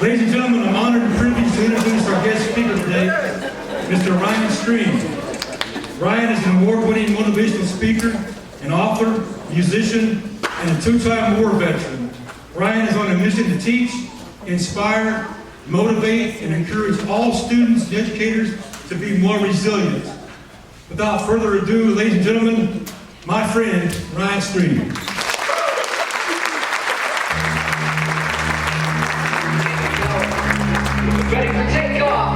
Ladies and gentlemen, I'm honored and privileged to introduce our guest speaker today, Mr. Ryan Stream. Ryan is an award-winning motivational speaker, an author, musician, and a two-time war veteran. Ryan is on a mission to teach, inspire, motivate, and encourage all students and educators to be more resilient. Without further ado, ladies and gentlemen, my friend, Ryan Stream. Ready for takeoff.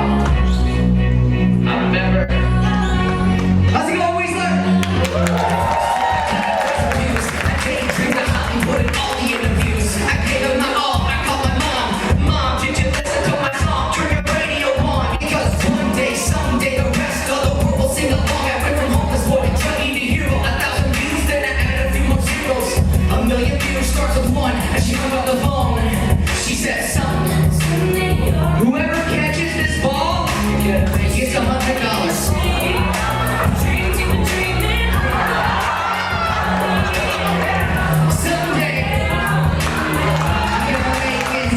I remember. How's it going, Weiser? I daydreamed of Hollywood and all the interviews. I gave them my all. I called my mom. Mom, did you listen to my song? Turn your radio on. Because one day, someday, the rest of the world will sing along. I went from homeless boy to junkie to hero. 1,000 views, then I added a few more zeros. A million views starts with one. As she hung up the phone, she said, son, whoever catches this ball gets $100. Someday, I'm gonna make it.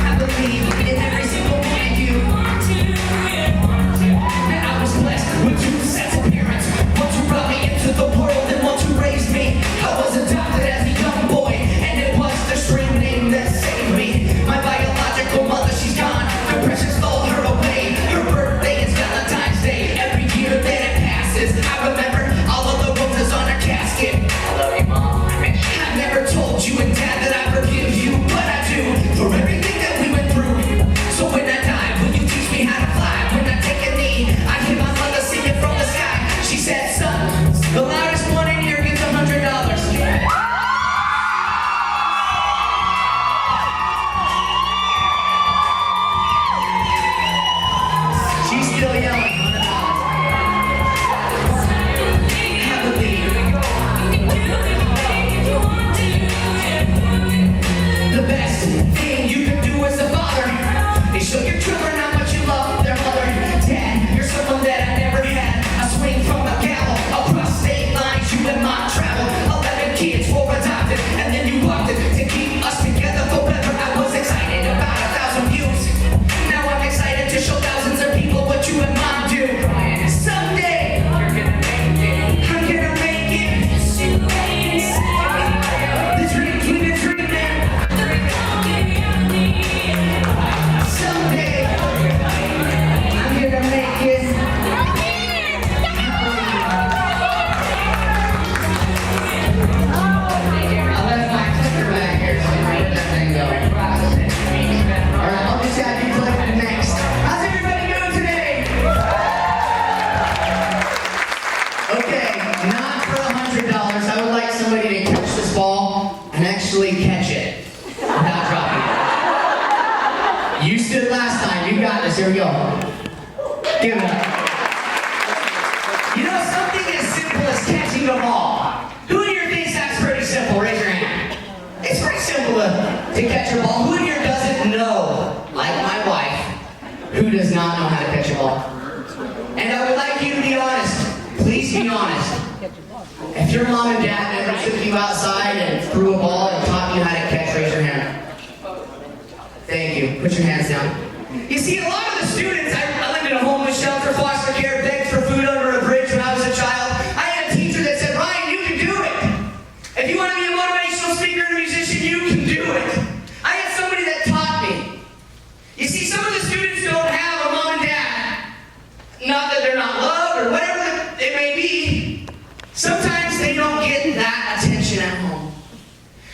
I believe in every single one of you. And I was blessed with two sets of parents. One who brought me into the world and one who raised me. I was adopted as a young boy, and it was the stream name that saved me. My biological mother, she's gone. Depression stole her away. Her birthday is Valentine's Day. Every year that it passes, I remember all of the roses on her casket. I love you, Mom. I've never told you and Dad that I forgive you, but I do for everything that we went through. So when I die, will you teach me how to fly? When I take a knee, I hear my mother singing from the sky. She said, son, the loudest one in here gets $100. She's still yelling. I believe. The best thing you can do as a father is show your children how much you love their mother. Dad, you're someone that I never had. I swing from a gallows across state lines. You and Mom traveled. 11 kids were adopted, and then you walked it to keep us together forever. I was excited about 1,000 views. Now I'm excited to show thousands of people what you and Mom do. Someday, you're gonna make it. I'm gonna make it. The dreams we've been dreaming. Someday, I'm gonna make it. I left my clicker back here, so where did that thing go? Alright, I'll just have you click it next. How's everybody doing today? Okay, not for $100. I would like somebody to catch this ball and actually catch it without dropping it. You stood last time. You got this. Here we go. Give it up. You know, something as simple as catching a ball. Who in here thinks that's pretty simple? Raise your hand. It's pretty simple to catch a ball. Who in here doesn't know, like my wife, who does not know how to catch a ball? And I would like you to be honest. Please be honest. If your mom and dad never took you outside and threw a ball and taught you how to catch, raise your hand. Thank you. Put your hands down. You see, a lot of the students, I lived in a homeless shelter, foster care, begged for food under a bridge when I was a child. I had a teacher that said, Ryan, you can do it. If you want to be a motivational speaker and a musician, you can do it. I had somebody that taught me. You see, some of the students don't have a mom and dad. Not that they're not loved or whatever it may be. Sometimes they don't get that attention at home.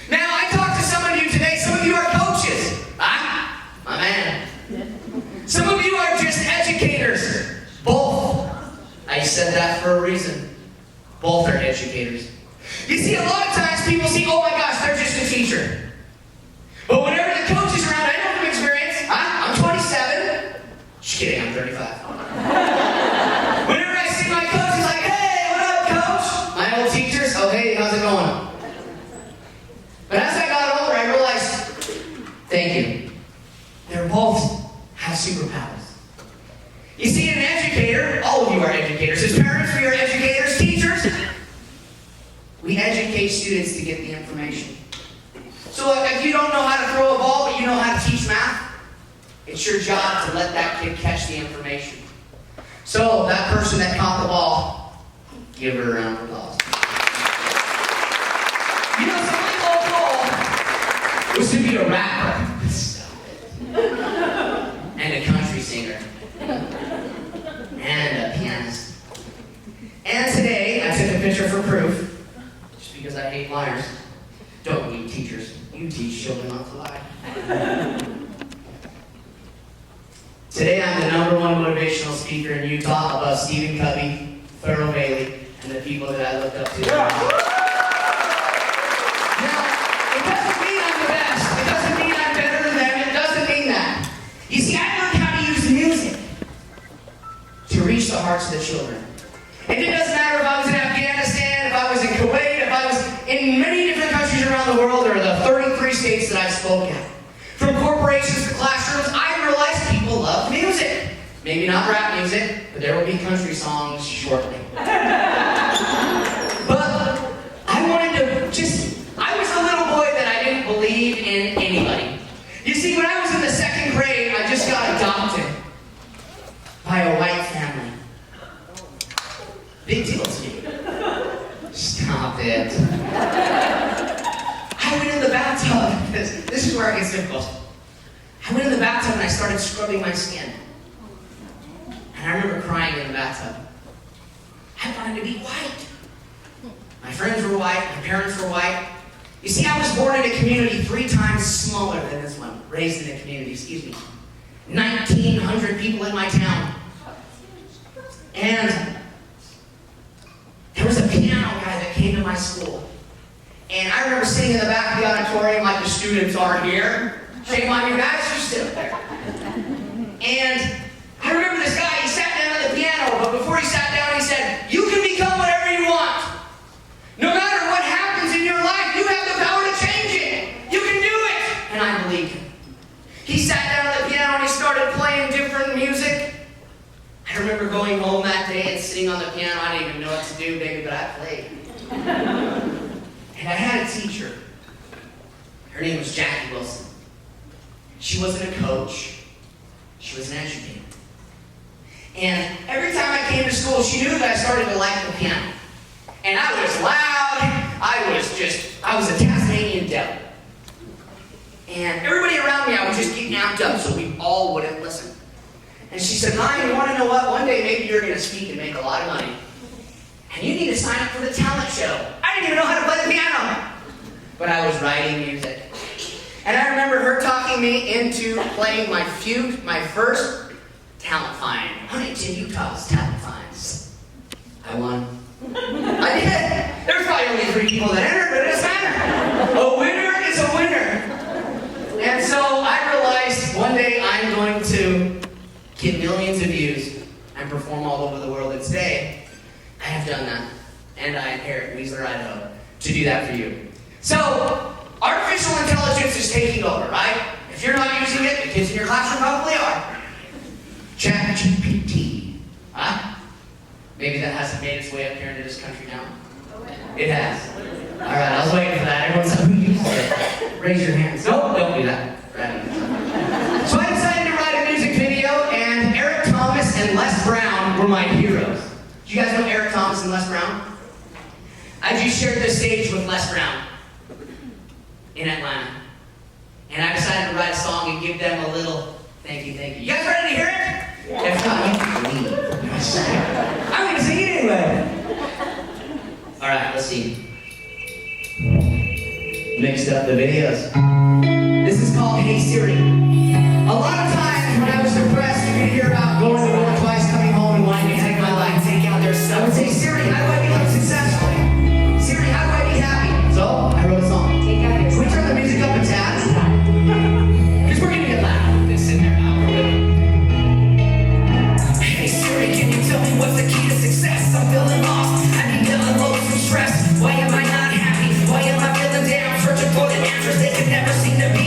Now, I talked to some of you today. Some of you are coaches. My man. Some of you are just educators. Both. I said that for a reason. Both are educators. You see, a lot of times people see, oh my gosh, they're just a teacher. But whenever the coach is around, I know from experience, I'm 27. Just kidding, I'm 35. Whenever I see my coach, he's like, hey, what up, coach? My old teachers, oh hey, how's it going? But as I got older, I realized, thank you. They're both have superpowers. You see, an educator, all of you are educators. As parents, we are educators, teachers. We educate students to get the information. So if you don't know how to throw a ball, but you know how to teach math, it's your job to let that kid catch the information. So, that person that caught the ball, give her a round of applause. You know, so my goal was to be a rapper. And a country singer. And a pianist. And today, I took a picture for proof. Just because I hate liars. Don't you teachers. You teach children not to lie. Today, I'm the #1 motivational speaker in Utah above Stephen Covey, Thurl Bailey, and the people that I looked up to. Now, it doesn't mean I'm the best. It doesn't mean I'm better than them. It doesn't mean that. You see, I learned how to use music to reach the hearts of the children. And it doesn't matter if I was in Afghanistan, if I was in Kuwait, if I was in many different countries around the world, or the 33 states that I spoke at. From corporations to classrooms, I realized people love music. Maybe not rap music, but there will be country songs shortly. But I wanted to I was a little boy that I didn't believe in anybody. You see, when I was in the 2nd grade, I just got adopted by a white family. Big deal to me. Stop it. I went in the bathtub. This is where it gets difficult. I went in the bathtub and I started scrubbing my skin. And I remember crying in the bathtub. I wanted to be white. My friends were white. My parents were white. You see, I was born in a community 3 times smaller than this one. Raised in a community, 1,900 people in my town. And there was a piano guy that came to my school. And I remember sitting in the back of the auditorium like the students are here. Shame on you guys, you sit up there. And I remember this guy, he sat down at the piano, but before he sat down, he said, "You can become whatever you want. No matter what happens in your life, you have the power to change it. You can do it." And I believed him. He sat down at the piano and he started playing different music. I remember going home that day and sitting on the piano. I didn't even know what to do, baby, but I played. And I had a teacher. Her name was Jackie Wilson. She wasn't a coach. She was an educator. And every time I came to school, she knew that I started to like the piano. And I was loud. I was a Tasmanian devil. And everybody around me, I would just get amped up so we all wouldn't listen. And she said, "Ryan, you want to know what? One day maybe you're going to speak and make a lot of money. And you need to sign up for the talent show." I didn't even know how to play the piano. But I was writing music. And I remember her talking me into playing my first talent find. How many did Utah's talent finds? I won. I did. There's probably only 3 people that entered, but it doesn't matter. A winner is a winner. And so I realized one day I'm going to get millions of views and perform all over the world. And today, I have done that. And I inherit Weiser, Idaho, to do that for you. So, artificial intelligence is taking over, right? If you're not using it, the kids in your classroom probably are. ChatGPT. Huh? Maybe that hasn't made its way up here into this country now. It has. All right, I was waiting for that. Everyone's like, "Who uses it?" Raise your hands. Nope, don't do that. So I decided to write a music video, and Eric Thomas and Les Brown were my heroes. Do you guys know Eric Thomas and Les Brown? I just shared this stage with Les Brown in Atlanta. And I decided to write a song and give them a little thank you. You guys ready to hear it? Yeah. If not, you can leave. I'm going to sing it anyway. All right, let's see. Mixed up the videos. This is called Hey Siri. A lot of times when I was depressed, you could hear about going to work twice, coming home, and wanting to take my life, take out their stuff. I would say, "Siri, how do I become successful? Siri, how do I be happy?" So I wrote a song. Can we turn the music up a tad? Because we're going to get loud with this in there. Hey Siri, can you tell me what's the key to success? I'm feeling lost. I need to unload some stress. Why am I not happy? Why am I feeling down? Searching for the answers they could never seem to be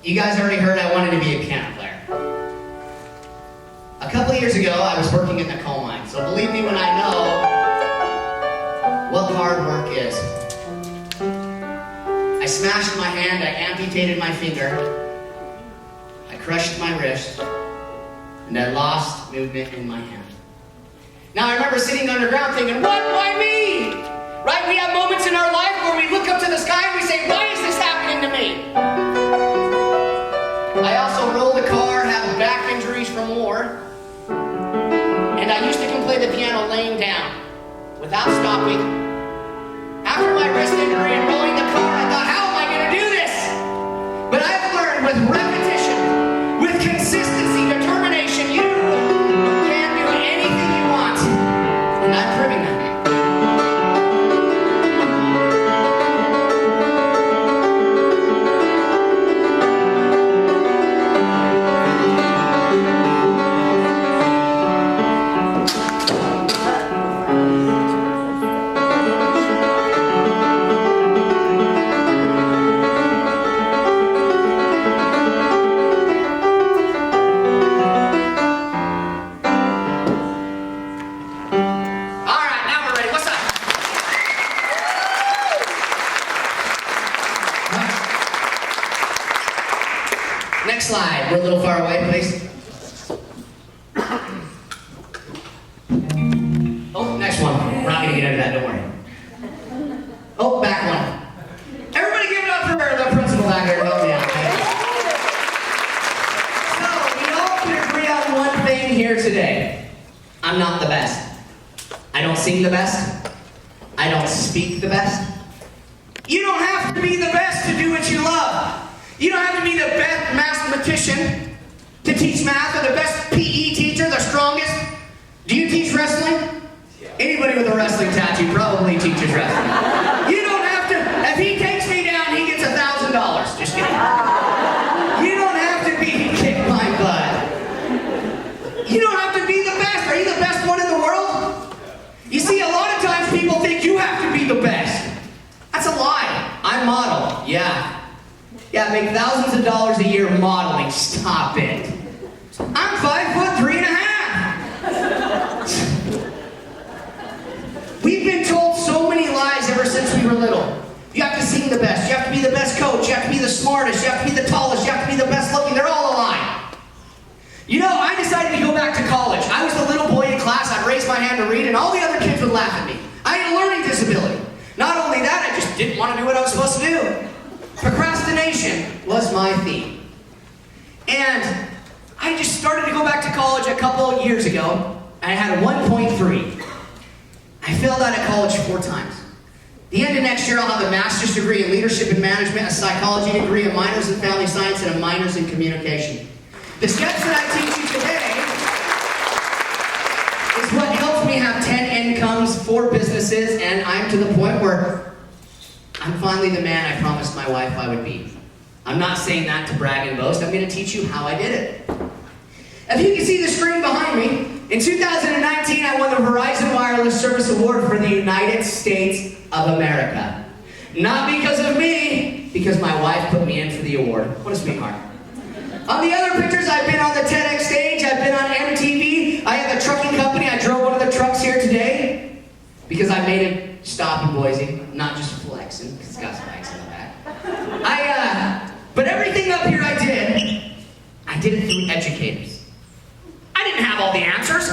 you guys already heard I wanted to be a piano player. A couple of years ago, I was working in the coal mine, so believe me when I know what hard work is. I smashed my hand, I amputated my finger, I crushed my wrist, and I lost movement in my hand. Now I remember sitting underground thinking, what? Why me? Right? We have moments in our life where we look up to the sky and we say, why is this happening to me? I also rolled a car, have back injuries from war, and I used to play the piano laying down without stopping. After my wrist injury and rolling the car, I thought, how am I going to do this? But I've learned with repetition, with consistency, determination, you can do anything you want. And I'm proving that. Next slide. We're a little far away, please. Oh, next one. We're not going to get into that, don't worry. Oh, back one. Everybody give it up for the principal back there to help me out. So, we all can agree on one thing here today. I'm not the best. I don't sing the best. I don't speak the best. You don't have to be the best to do what you love. You don't have to be the best mathematician to teach math, or the best PE teacher, the strongest. Do you teach wrestling? Anybody with a wrestling tattoo probably teaches wrestling. You don't have to, if he takes me down, he gets $1,000. Just kidding. You don't have to be kick my butt. You don't have to be the best. Are you the best one in the world? You see, a lot of times people think you have to be the best. That's a lie. I model. Yeah, make thousands of dollars a year modeling. Stop it. I'm 5'3½". We've been told so many lies ever since we were little. You have to sing the best. You have to be the best coach. You have to be the smartest. You have to be the tallest. You have to be the best looking. They're all a lie. You know, I decided to go back to college. I was the little boy in class. I'd raise my hand to read, and all the other kids would laugh at me. I had a learning disability. Not only that, I just didn't want to do what I was supposed to do. Procrastination was my theme. And I just started to go back to college a couple of years ago. I had a 1.3. I failed out of college 4 times. The end of next year, I'll have a master's degree in leadership and management, a psychology degree, a minors in family science, and a minors in communication. The steps that I teach you today is what helps me have 10 incomes, 4 businesses, and I'm to the point where I'm finally the man I promised my wife I would be. I'm not saying that to brag and boast. I'm going to teach you how I did it. If you can see the screen behind me, in 2019 I won the Verizon Wireless Service Award for the United States of America. Not because of me, because my wife put me in for the award. What a sweetheart. On the other pictures, I've been on the TEDx stage, I've been on MTV, I have a trucking company, I drove one of the trucks here today because I made it stop in Boise, not just flexing, because it's got spikes in the back. But everything up here I did it through educators. I didn't have all the answers.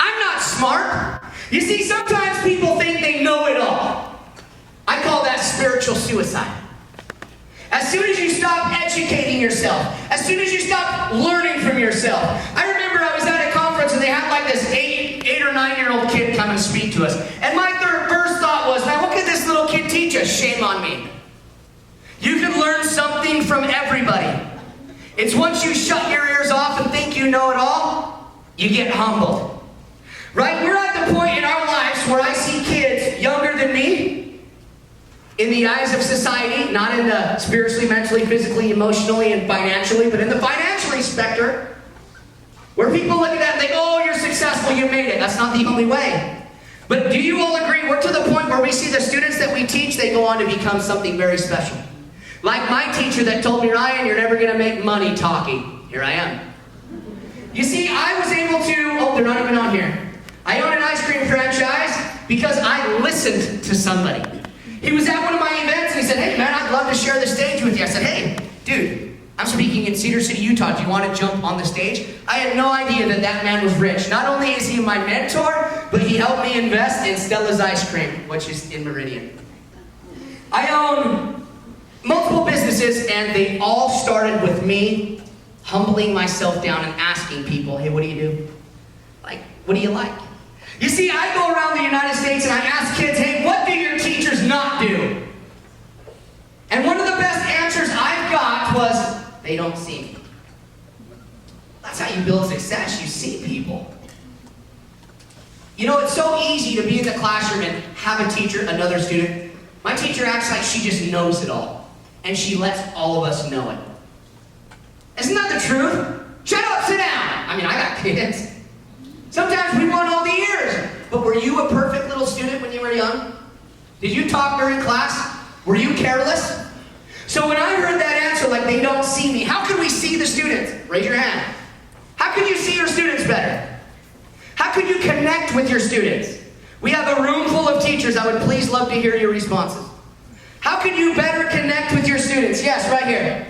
I'm not smart. You see, sometimes people think they know it all. I call that spiritual suicide. As soon as you stop educating yourself, as soon as you stop learning from yourself. I remember I was at a conference and they had like this 8 or 9-year-old kid come and speak to us. And my first thought was, man, what could this little kid teach us? Shame on me. You can learn something from everybody. It's once you shut your ears off and think you know it all, you get humbled. Right? We're at the point in our lives where I see kids younger than me, in the eyes of society, not in the spiritually, mentally, physically, emotionally, and financially, but in the financial spectrum, where people look at that and think, oh, you're successful, you made it. That's not the only way. But do you all agree, we're to the point where we see the students that we teach, they go on to become something very special. Like my teacher that told me, Ryan, you're never going to make money talking. Here I am. You see, I was able to, oh, they're not even on here. I own an ice cream franchise because I listened to somebody. He was at one of my events and he said, hey man, I'd love to share the stage with you. I said, hey, dude, I'm speaking in Cedar City, Utah. Do you want to jump on the stage? I had no idea that that man was rich. Not only is he my mentor, but he helped me invest in Stella's Ice Cream, which is in Meridian. I own multiple businesses and they all started with me humbling myself down and asking people, hey, what do you do? Like, what do you like? You see, I go around the United States and I ask kids, hey, what do your teachers not do? And one of the best answers I've got was, they don't see me. That's how you build success. You see people. You know, it's so easy to be in the classroom and have a teacher, another student. My teacher acts like she just knows it all. And she lets all of us know it. Isn't that the truth? Shut up, sit down. I mean, I got kids. Sometimes we want all the ears. But were you a perfect little student when you were young? Did you talk during class? Were you careless? So when I heard that answer, like they don't see me, how can we see the students? Raise your hand. How can you see your students better? How can you connect with your students? We have a room full of teachers. I would please love to hear your responses. How can you better connect with your students? Yes, right here.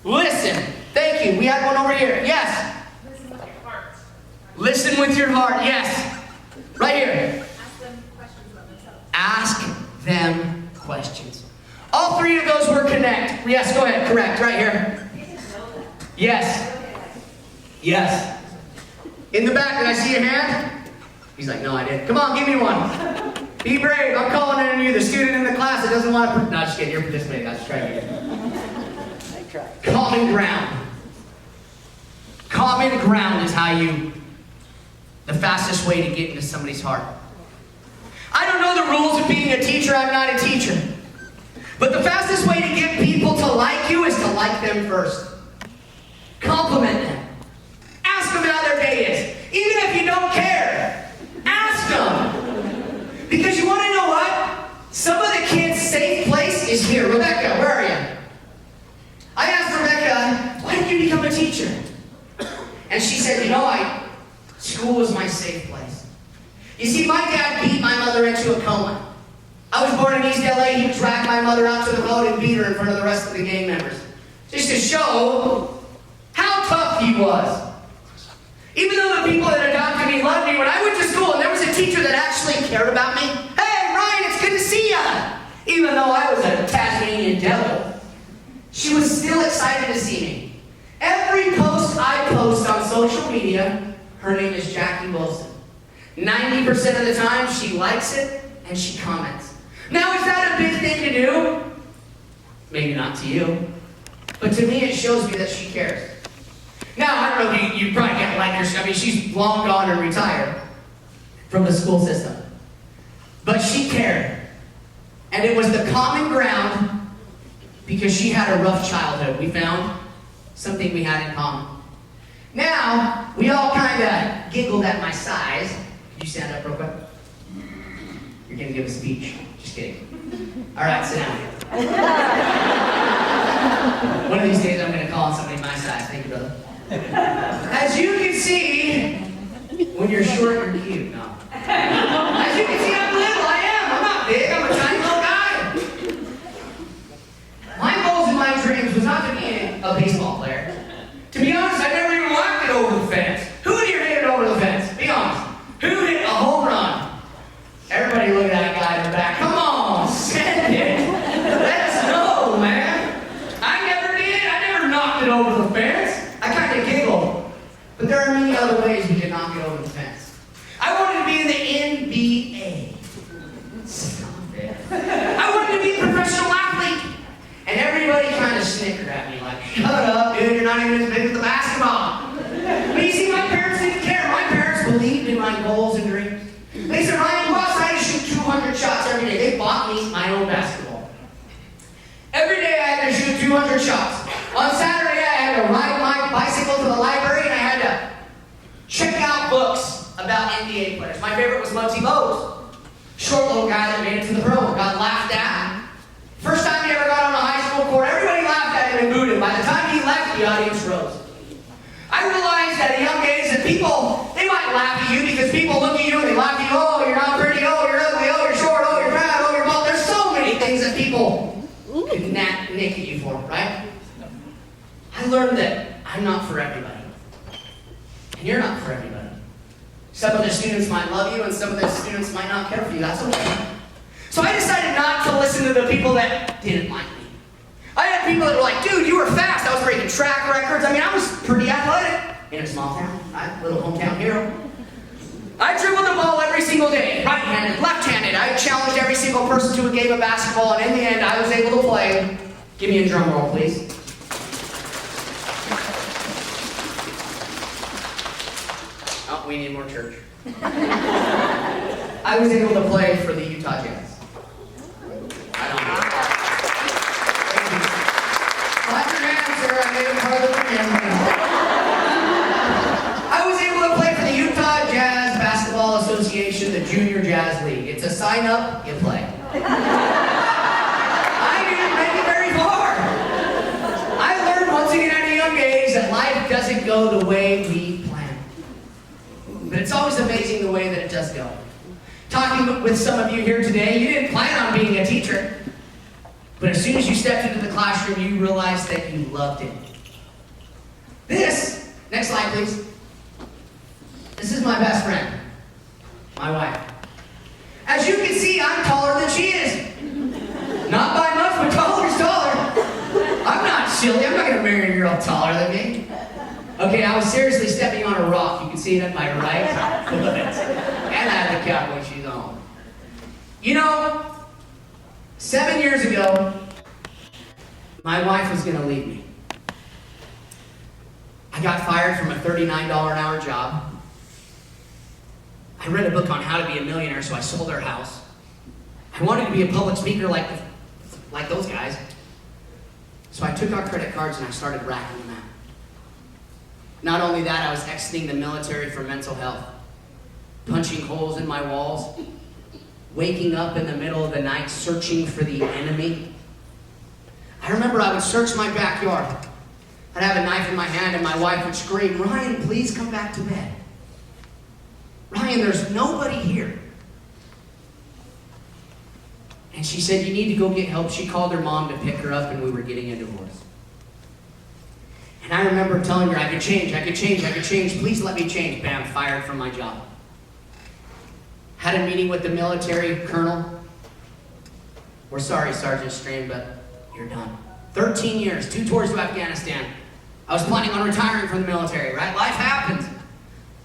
Listen. Thank you. We had one over here. Yes. Listen with your heart. Listen with your heart. Yes. Right here. Ask them questions about themselves. Ask them questions. All three of those were connect. Yes, go ahead. Correct. Right here. Yes. Yes. In the back, did I see your hand? He's like, no, I didn't. Come on, give me one. Be brave. I'm calling in on you, the student in the class that doesn't want to... No, just kidding. You're participating. I was trying to Common ground. Common ground is how you... the fastest way to get into somebody's heart. I don't know the rules of being a teacher. I'm not a teacher. But the fastest way to get people to like you is to like them first. Compliment them. Ask them how their day is. Even if you don't care, ask them. Because you want to know what? Some of the kids' safe place is here. Rebecca, where are you? I asked Rebecca, why did you become a teacher? And she said, you know, school was my safe place. You see, my dad beat my mother into a coma. I was born in East LA. He would drag my mother out to the road and beat her in front of the rest of the gang members. Just to show how tough he was. Even though the people that adopted me loved me, when I went to school and there was a teacher that actually cared about me, hey, Ryan, it's good to see ya. Even though I was a Tasmanian devil, she was still excited to see me. Every post I post on social media, her name is Jackie Wilson. 90% of the time, she likes it and she comments. Now, is that a big thing to do? Maybe not to you. But to me, it shows me that she cares. Now, I don't know if you probably can't like her. I mean, she's long gone and retired from the school system. But she cared. And it was the common ground because she had a rough childhood. We found something we had in common. Now, we all kind of giggled at my size. Can you stand up real quick? You're going to give a speech. Just kidding. All right, sit down. One of these days I'm going to call on somebody my size. Thank you, brother. As you can see, when you're short, you're cute. No. As you can see, I'm little. I am. I'm not big. I'm a tiny little guy. My goals and my dreams was not to be a baseball player. To be honest, I never even walked it over the fence. Who in here hit it over the fence? Be honest. Who hit a home run? Everybody look at that guy in the back. Come on, send it. Let us know, man. I never did. I never knocked it over the fence. I kind of giggled. But there are many other ways we can knock it over the fence. I wanted to be in the NBA. Stop it. I wanted to be a professional athlete. And everybody kind of snickered at me like, shut up, dude, you're not even as big as the basketball. But you see, my parents didn't care. My parents believed in my goals and dreams. They said, Ryan, go outside and shoot 200 shots every day. They bought me my own basketball. Every day I had to shoot 200 shots. On Saturday I had to ride my bicycle to the library and I had to check out books about NBA players. My favorite was Muggsy Bogues. Short little guy that made it to the pro, got laughed at. First time he ever got on a high school court he left, the audience rose. I realized at a young age that people, they might laugh at you because people look at you and they laugh at you. Oh, you're not pretty. Oh, you're ugly. Oh, you're short. Oh, you're fat. Oh, you're bald. There's so many things that people could nick at you for, right? I learned that I'm not for everybody. And you're not for everybody. Some of the students might love you and some of the students might not care for you. That's okay. So I decided not to listen to the people that didn't like me. I had people that were like, dude, you were fast. I was breaking track records. I mean, I was pretty athletic in a small town, right? Little hometown hero. I dribbled the ball every single day, right-handed, left-handed. I challenged every single person to a game of basketball, and in the end, I was able to play. Give me a drum roll, please. Oh, we need more church. I was able to play for the Utah Jazz. I don't know. Clap your hands, sir. I made it farther from him. I was able to play for the Utah Jazz Basketball Association, the Junior Jazz League. It's a sign up, you play. I didn't make it very far. I learned once again at a young age that life doesn't go the way we plan. But it's always amazing the way that it does go. Talking with some of you here today, you didn't plan on being a teacher. But as soon as you stepped into the classroom, you realized that you loved it. This, next slide please. This is my best friend, my wife. As you can see, I'm taller than she is. Not by much, but taller's taller. I'm not silly, I'm not gonna marry a girl taller than me. Okay, I was seriously stepping on a rock. You can see it at my right foot. And I have the cowboy shoes on. You know, 7 years ago, my wife was gonna leave me. I got fired from a $39 an hour job. I read a book on how to be a millionaire, so I sold our house. I wanted to be a public speaker like those guys. So I took our credit cards and I started racking them out. Not only that, I was exiting the military for mental health, punching holes in my walls, waking up in the middle of the night searching for the enemy. I remember I would search my backyard. I'd have a knife in my hand and my wife would scream, "Ryan, please come back to bed. Ryan, there's nobody here." And she said, "You need to go get help." She called her mom to pick her up and we were getting a divorce. And I remember telling her, I could change, please let me change. Bam, fired from my job. Had a meeting with the military colonel. "We're sorry, Sergeant Strain, but you're done." 13 years, 2 tours to Afghanistan. I was planning on retiring from the military, right? Life happens.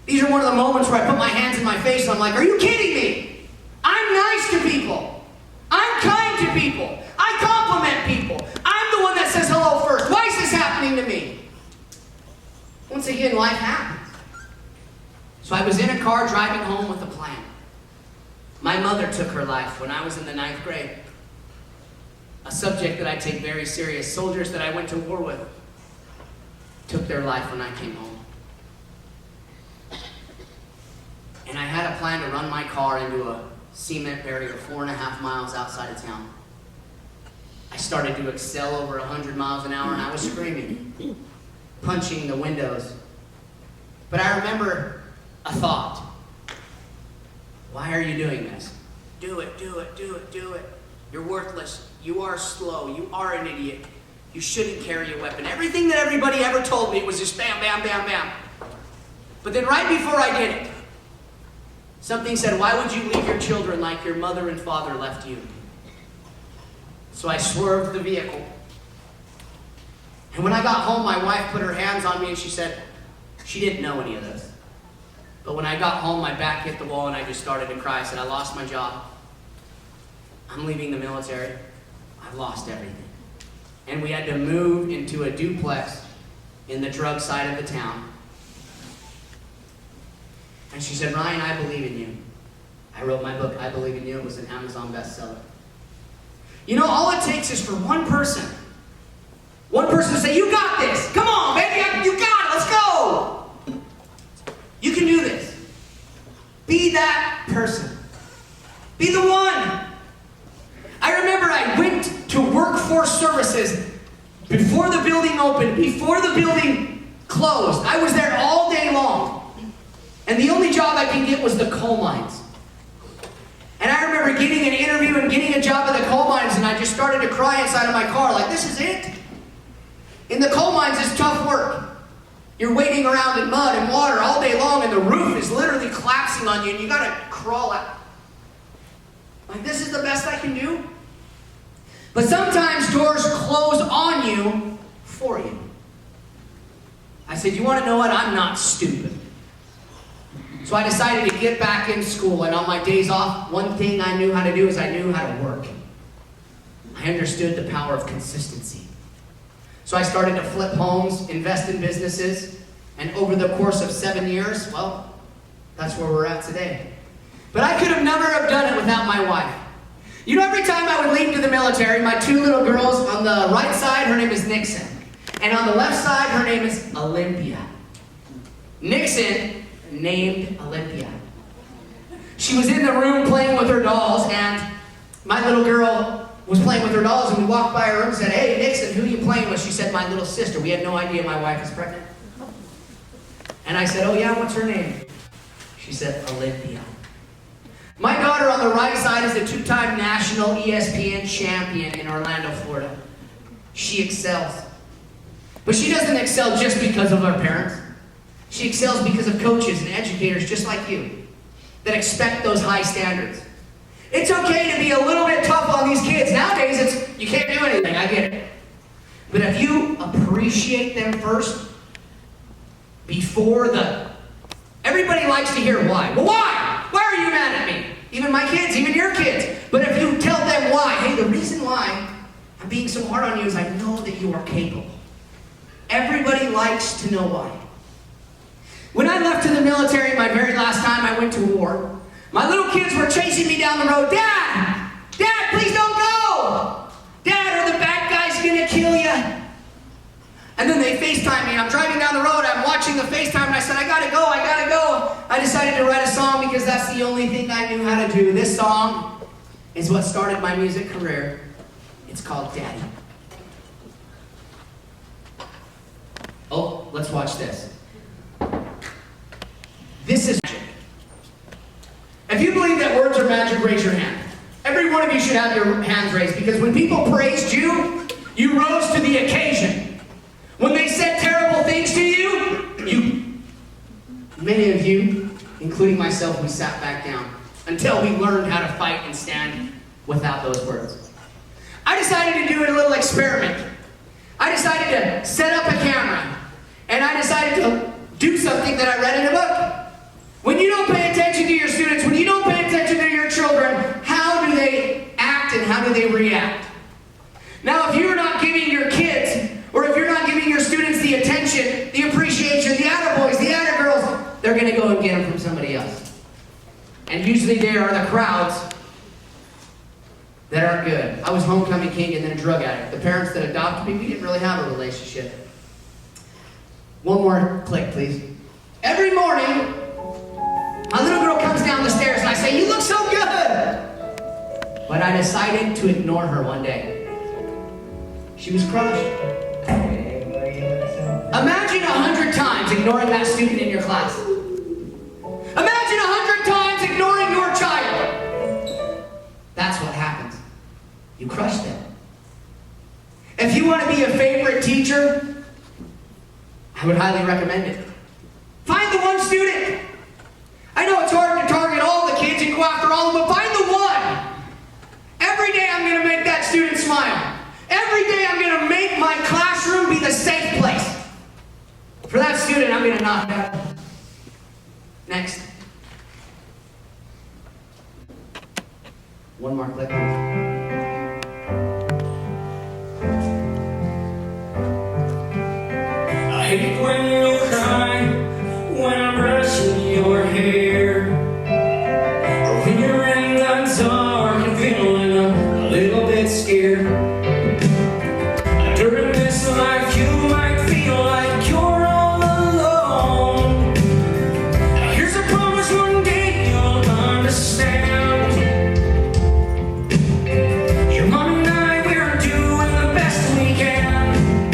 These are one of the moments where I put my hands in my face and I'm like, are you kidding me? I'm nice to people. I'm kind to people. I compliment people. I'm the one that says hello first. Why is this happening to me? Once again, life happens. So I was in a car driving home with a plan. My mother took her life when I was in the 9th grade. A subject that I take very serious. Soldiers that I went to war with took their life when I came home. And I had a plan to run my car into a cement barrier 4.5 miles outside of town. I started to excel over 100 miles an hour and I was screaming, punching the windows. But I remember a thought. Why are you doing this? Do it, do it, do it, do it. You're worthless. You are slow. You are an idiot. You shouldn't carry a weapon. Everything that everybody ever told me was just bam, bam, bam, bam. But then right before I did it, something said, why would you leave your children like your mother and father left you? So I swerved the vehicle. And when I got home, my wife put her hands on me and she said, she didn't know any of this. But when I got home, my back hit the wall and I just started to cry. I said, I lost my job. I'm leaving the military. I've lost everything. And we had to move into a duplex in the drug side of the town. And she said, Ryan, I believe in you. I wrote my book, I Believe in You. It was an Amazon bestseller. You know, all it takes is for one person to say, you got this. Come on, baby, you got it. Let's go. You can do this. Be that person. Be the one. I remember I went to workforce services Before the building opened, before the building closed, I was there all day long. And the only job I could get was the coal mines. And I remember getting an interview and getting a job at the coal mines, and I just started to cry inside of my car, like, this is it. In the coal mines, it's tough work. You're wading around in mud and water all day long, and the roof is literally collapsing on you, and you gotta crawl out. Like, this is the best I can do? But sometimes doors close on you for you. I said, you want to know what? I'm not stupid. So I decided to get back in school, and on my days off, one thing I knew how to do is I knew how to work. I understood the power of consistency. So I started to flip homes, invest in businesses, and over the course of 7 years, well, that's where we're at today. But I could have never have done it without my wife. You know, every time I would leave to the military, my two little girls, on the right side, her name is Nixon. And on the left side, her name is Olympia. Nixon named Olympia. She was in the room playing with her dolls, and my little girl was playing with her dolls, and we walked by her room and said, hey, Nixon, who are you playing with? She said, my little sister. We had no idea my wife was pregnant. And I said, oh yeah, what's her name? She said, Olympia. My daughter on the right side is a two-time national ESPN champion in Orlando, Florida. She excels. But she doesn't excel just because of her parents. She excels because of coaches and educators just like you that expect those high standards. It's okay to be a little bit tough on these kids. Nowadays, it's you can't do anything. I get it. But if you appreciate them first, before the... Everybody likes to hear why. Well, why? Why are you mad at me? Even my kids, even your kids. But if you tell them why, hey, the reason why I'm being so hard on you is I know that you are capable. Everybody likes to know why. When I left to the military my very last time I went to war, my little kids were chasing me down the road. Dad! Dad, please don't go! Dad, are the bad guys gonna kill you? And then they FaceTime me. I'm driving down the road, I'm watching the FaceTime, and I said, I gotta go, I gotta go. I decided to write a song because that's the only thing I knew how to do. This song is what started my music career. It's called Daddy. Oh, let's watch this. This is magic. If you believe that words are magic, raise your hand. Every one of you should have your hands raised, because when people praised you, you rose to the occasion. When they said terrible things to you, many of you, including myself, we sat back down until we learned how to fight and stand without those words. I decided to do a little experiment. I decided to set up a camera, and I decided to do something that I read in a book. When you don't pay attention to your students, when you don't pay attention to your children, how do they act and how do they react? Now, if you're not giving your kids, or if you're not giving your students the attention, the appreciation, the attaboys, the attagirls, they're going to go and get them from somebody else. And usually they are the crowds that aren't good. I was homecoming king and then a drug addict. The parents that adopted me, we didn't really have a relationship. One more click, please. Every morning, my little girl comes down the stairs and I say, you look so good! But I decided to ignore her one day. She was crushed. Imagine 100 times ignoring that student in your class. Imagine 100 times ignoring your child. That's what happens. You crush them. If you want to be a favorite teacher, I would highly recommend it. Find the one student. I know it's hard to target all the kids and go after all of them, but find the one. Every day I'm going to make that student smile. Every day I'm going to make my classroom be the safe place. For that student, I'm going to knock it out. Next. One more clip, please. I hate when you cry, when I'm brushing your hair, or when you're in the dark and feeling a little bit scared. During this life you might feel like you're all alone. Now here's a promise, one day you'll understand. Your mom and I, we're doing the best we can.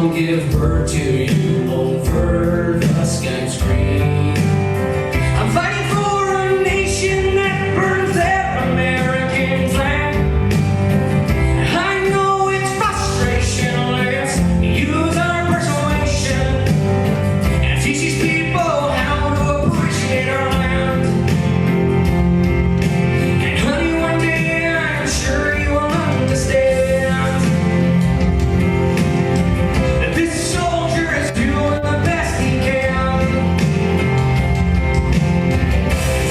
mom give birth to you over the Skype screen. I'm fighting for a nation that burns their American flag. I know it's frustration, let's use our persuasion and teach these people how to appreciate our land. And honey, one day I'm sure you will understand that this soldier is doing the best he can.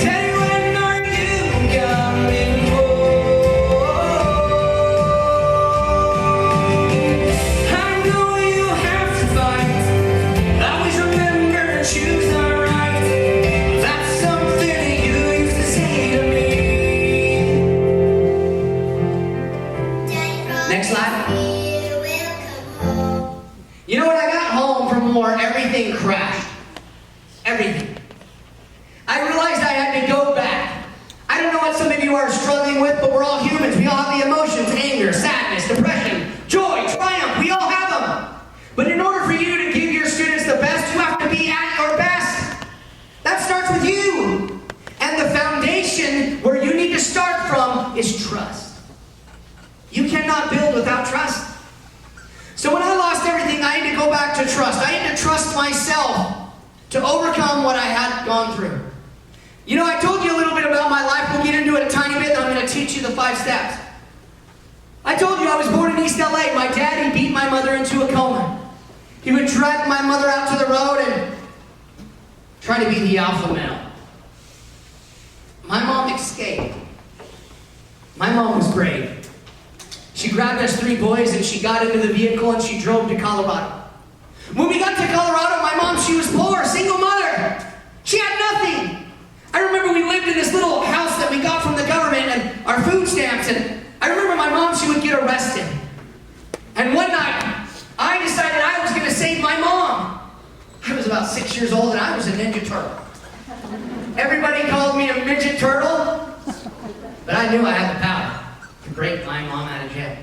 Teddy, when are you coming home? I know you have to fight. Always remember to choose the right. That's something you used to say to me. Next slide. You know, when I got home from war, everything crashed. Everything. I realized I had to go back. I don't know what some of you are struggling with, but we're all humans. We all have the emotions: anger, sadness, depression, joy, triumph. We all have them. But in order for you to give your students the best, you have to be at your best. That starts with you. And the foundation where you need to start from is trust. You cannot build without trust. So when I lost everything, I had to go back to trust. I had to trust myself to overcome what I had gone through. You know, I told you a little bit about my life. We'll get into it a tiny bit, then I'm going to teach you the 5 steps. I told you I was born in East LA. My daddy beat my mother into a coma. He would drag my mother out to the road and try to be the alpha male. My mom escaped. My mom was brave. She grabbed us 3 boys and she got into the vehicle and she drove to Colorado. When we got to Colorado, my mom, she was poor, single mother. She had nothing. I remember we lived in this little house that we got from the government and our food stamps, and I remember my mom, she would get arrested. And one night, I decided I was going to save my mom. I was about 6 years old and I was a Ninja Turtle. Everybody called me a midget turtle, but I knew I had the power to break my mom out of jail.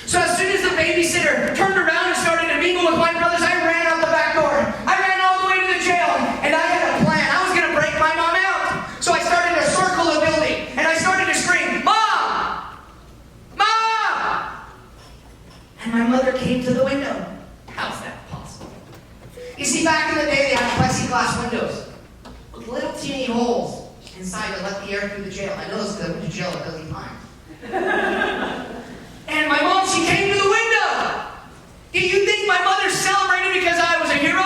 So as soon as the babysitter turned around and started to mingle with my brothers, I ran out the back door. I ran all the way to the jail, and I had a plan. I was going to break my mom out. So I started to circle the building, and I started to scream, "Mom! Mom!" And my mother came to the window. How's that possible? You see, back in the day, they had plexiglass windows with little teeny holes inside to let the air through the jail. I know this because I went to jail a dozen times. And my mom, she came to the window. Do you think my mother celebrated because I was a hero?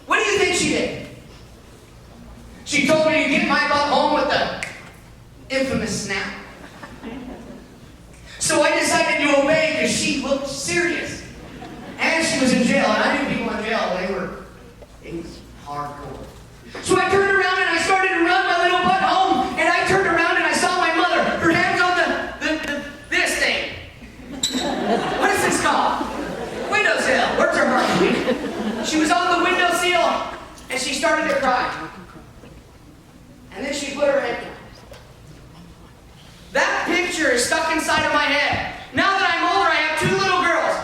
What do you think she did? She told me to get my butt home with the infamous snap. So I decided to obey because she looked serious. And she was in jail, and I knew people in jail, it was hardcore. So I turned around and I started to run my little butt home, and I turned around and I saw my mother, her hands on this thing. What is this called? Windowsill. Where's her heart? She was on the windowsill, and she started to cry. And then she put her head down. That picture is stuck inside of my head. Now that I'm older, I have 2 little girls.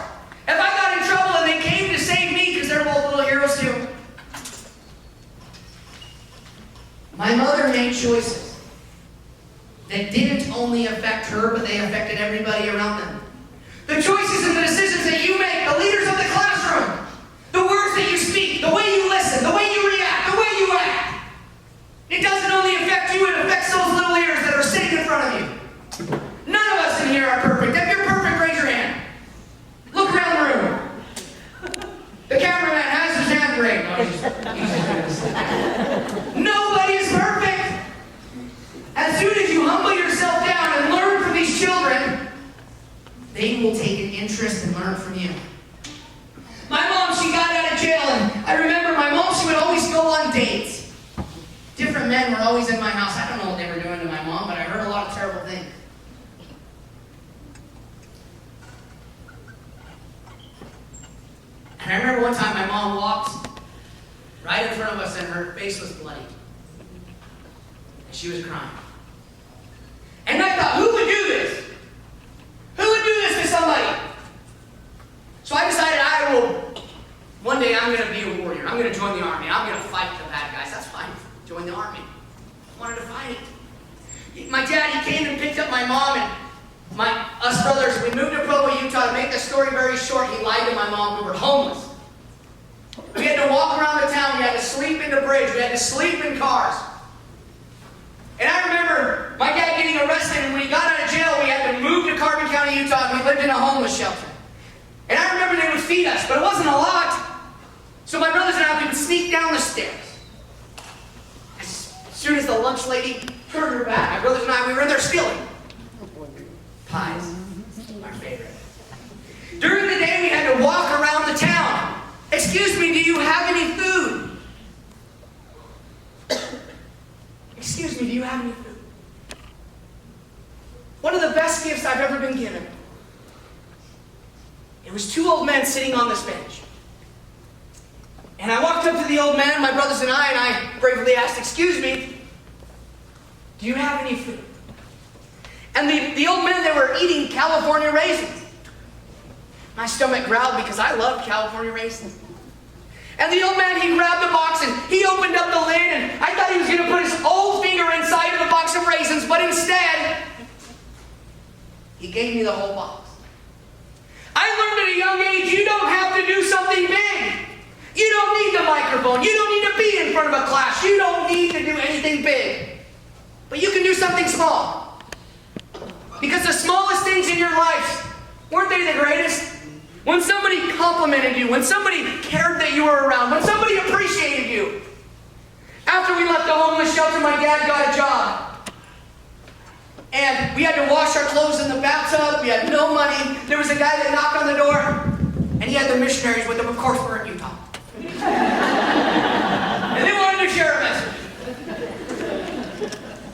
If I got in trouble and they came to save me, because they're both little heroes too, my mother made choices that didn't only affect her, but they affected everybody around them. The choices and the decisions that you make, the leaders of the classroom, the words that you speak, the way you listen, the way you react, the way you act. It doesn't only affect you, it affects those little ears that are sitting in front of you. None of us in here are perfect. If you're perfect, raise your hand. Look around the room. The cameraman has his hand raised. Nobody is perfect. As soon as you humble yourself down and learn from these children, they will take an interest and learn from you. My mom, she got out of jail, and I remember my mom, she would always go on dates. Different men were always in my house. I don't know what they were doing to my mom, but I heard a lot of terrible things. And I remember one time my mom walked right in front of us and her face was bloody. And she was crying. And I thought, who would do this? Who would do this to somebody? So I decided I brothers, we moved to Provo, Utah. To make the story very short, he lied to my mom. We were homeless. We had to walk around the town. We had to sleep in the bridge. We had to sleep in cars. And I remember my dad getting arrested, and when he got out of jail, we had to move to Carbon County, Utah, and we lived in a homeless shelter. And I remember they would feed us, but it wasn't a lot. So my brothers and I, we would sneak down the stairs. As soon as the lunch lady turned her back, my brothers and I, we were in there stealing. Pies, our favorite. During the day, we had to walk around the town. Excuse me, do you have any food? Excuse me, do you have any food? One of the best gifts I've ever been given. It was two old men sitting on this bench. And I walked up to the old man, my brothers and I bravely asked, excuse me, do you have any food? And the old men, they were eating California raisins. My stomach growled because I love California raisins. And the old man, he grabbed the box and he opened up the lid, and I thought he was going to put his old finger inside of the box of raisins, but instead, he gave me the whole box. I learned at a young age, you don't have to do something big. You don't need the microphone. You don't need to be in front of a class. You don't need to do anything big. But you can do something small. Because the smallest things in your life, weren't they the greatest? When somebody complimented you, when somebody cared that you were around, when somebody appreciated you. After we left the homeless shelter, my dad got a job. And we had to wash our clothes in the bathtub. We had no money. There was a guy that knocked on the door, and he had the missionaries with him. Of course, we're in Utah. And they wanted to share a message.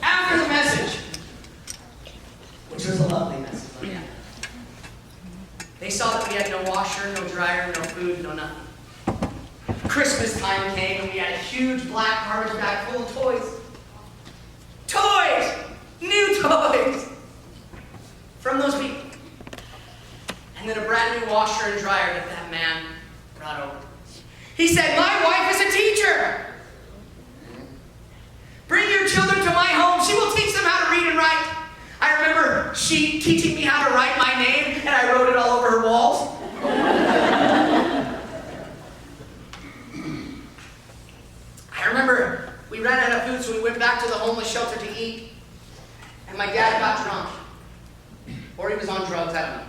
After the message, which was a lovely message, they saw that we had no washer, no dryer, no food, no nothing. Christmas time came, and we had a huge black garbage bag full of toys. Toys! New toys! From those people. And then a brand new washer and dryer that that man brought over. He said, my wife is a teacher. Bring your children to my home. She will teach them how to read and write. I remember she teaching me how to write my name, and I wrote it all over her walls. I remember we ran out of food, so we went back to the homeless shelter to eat. And my dad got drunk. Or he was on drugs, I don't know.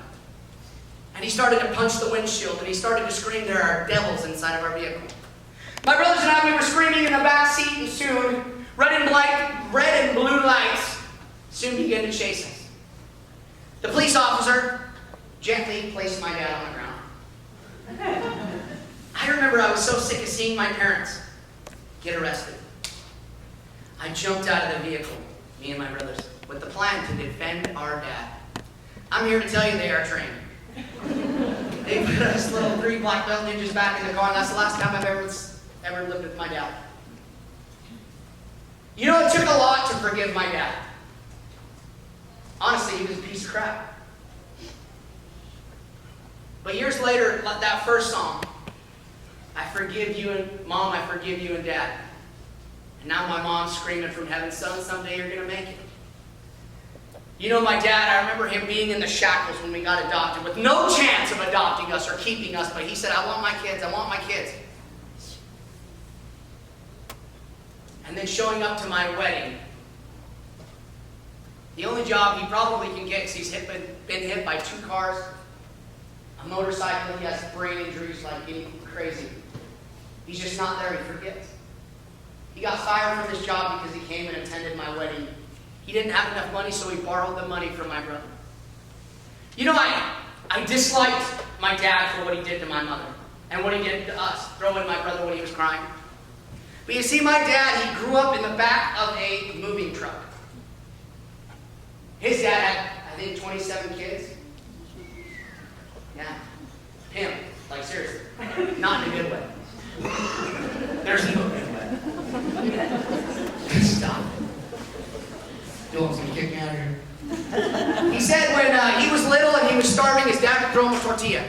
And he started to punch the windshield, and he started to scream, there are devils inside of our vehicle. My brothers and I, we were screaming in the back seat, and soon, red and blue lights soon began to chase us. The police officer gently placed my dad on the ground. I remember I was so sick of seeing my parents get arrested. I jumped out of the vehicle, me and my brothers, with the plan to defend our dad. I'm here to tell you they are trained. They put us little 3 black belt ninjas back in the car, and that's the last time I've ever lived with my dad. You know, it took a lot to forgive my dad. Honestly, he was a piece of crap. But years later, that first song, I forgive you and Mom, I forgive you and Dad. And now my mom's screaming from heaven, son, someday you're going to make it. You know, my dad, I remember him being in the shackles when we got adopted, with no chance of adopting us or keeping us, but he said, I want my kids, I want my kids. And then showing up to my wedding. The only job he probably can get is he's been hit by 2 cars, a motorcycle, he has brain injuries like anything crazy. He's just not there, he forgets. He got fired from his job because he came and attended my wedding. He didn't have enough money, so he borrowed the money from my brother. You know, I disliked my dad for what he did to my mother and what he did to us, throwing my brother when he was crying. But you see, my dad, he grew up in the back of a moving truck. His dad had, I think, 27 kids. Yeah. Him. Like, seriously. Not in a good way. There's no good way. Stop it. Dylan's going to kick me out of here. He said when he was little and he was starving, his dad would throw him a tortilla.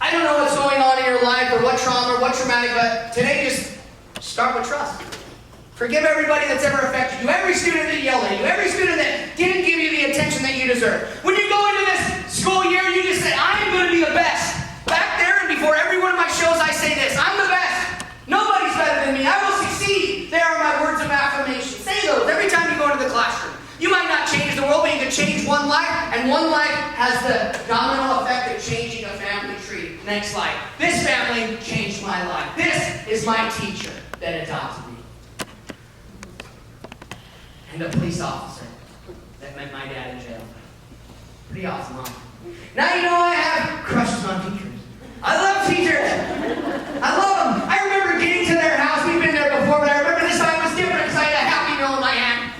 I don't know what's going on in your life or what trauma or what traumatic, but today just start with trust. Forgive everybody that's ever affected you. Every student that yelled at you. Every student that didn't give you the attention that you deserve. When you go into this school year, you just say, I am going to be the best. Back there and before every one of my shows, I say this. I'm the best. Nobody's better than me. I will succeed. They are my words of affirmation. Say those every time you go into the classroom. You might not change the world, but you can change one life, and one life has the domino effect of changing a family tree. Next slide. This family changed my life. This is my teacher that adopted me. And a police officer that met my dad in jail. Pretty awesome, huh? Now you know I have crushes on teachers. I love teachers. I love them. I remember getting to their house. We've been there before, but I remember this time was different because I had a Happy Meal in my hand.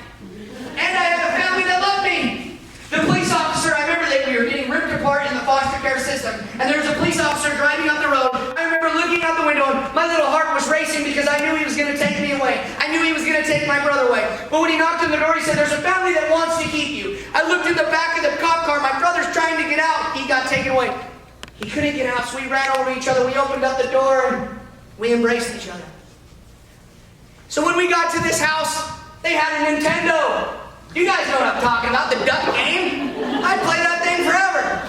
And I had a family that loved me. The police officer, I remember that we were getting ripped apart in the foster care system. And there was a police officer driving up the road. I remember looking out the window and my little heart was racing because I knew he was going to take me away. I knew he was going to take my brother away. But when he knocked on the door, he said, there's a family that wants to keep you. I looked in the back of the cop car. My brother's trying to get out. He got taken away. He couldn't get out, so we ran over each other. We opened up the door and we embraced each other. So when we got to this house, they had a Nintendo. You guys know what I'm talking about, the duck game. I played that thing forever.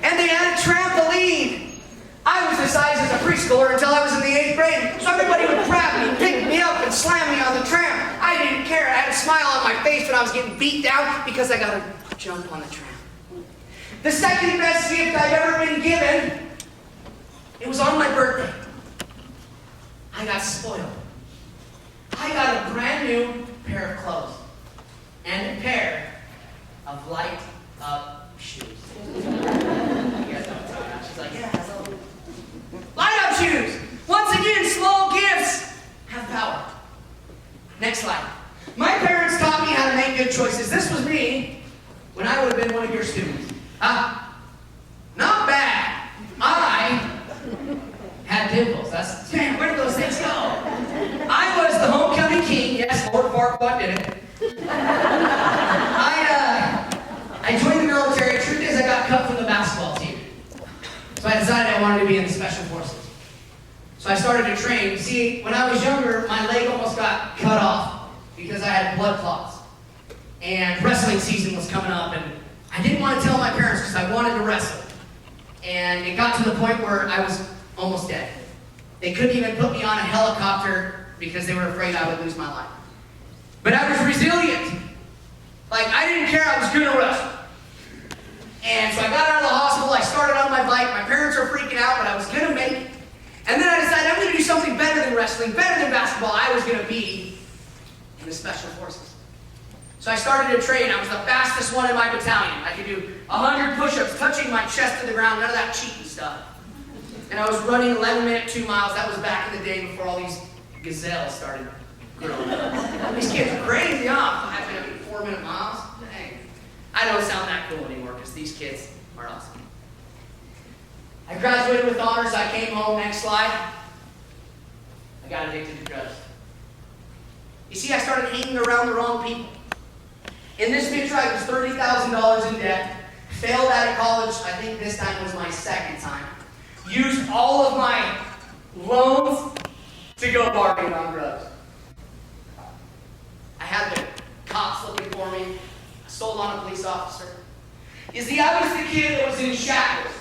And they had a trampoline. I was the size as a preschooler until I was in the 8th grade. So everybody would grab me, pick me up, and slam me on the tram. I didn't care. I had a smile on my face when I was getting beat down because I got to jump on the tram. The second best gift I've ever been given, it was on my birthday. I got spoiled. I got a brand new pair of clothes and a pair of light up shoes. You guys know what I'm talking about. She's like, yeah, so light up shoes. Once again, small gifts have power. Next slide. My parents taught me how to make good choices. This was me when I would have been one of your students. Not bad. I had dimples. That's, man, where did those things go? I was the homecoming king. Yes, Lord Farquaad did it. I joined the military. Truth is, I got cut from the basketball team. So I decided I wanted to be in the special forces. So I started to train. See, when I was younger, my leg almost got cut off because I had blood clots. And wrestling season was coming up, and I didn't want to tell my parents because I wanted to wrestle. And it got to the point where I was almost dead. They couldn't even put me on a helicopter because they were afraid I would lose my life. But I was resilient. Like, I didn't care, I was going to wrestle. And so I got out of the hospital, I started on my bike, my parents were freaking out, but I was going to make it. And then I decided I'm going to do something better than wrestling, better than basketball. I was going to be in the special forces. So I started to train. I was the fastest one in my battalion. I could do 100 push-ups, touching my chest to the ground, none of that cheating stuff. And I was running 11-minute 2 miles. That was back in the day before all these gazelles started growing up. These kids are crazy, huh? 5-minute, 4-minute miles. Dang. I don't sound that cool anymore because these kids are awesome. I graduated with honors. I came home. Next slide. I got addicted to drugs. You see, I started hanging around the wrong people. In this picture, I was $30,000 in debt. Failed out of college. I think this time was my second time. Used all of my loans to go bargain on drugs. I had the cops looking for me. I sold on a police officer. You see, I was the kid that was in shackles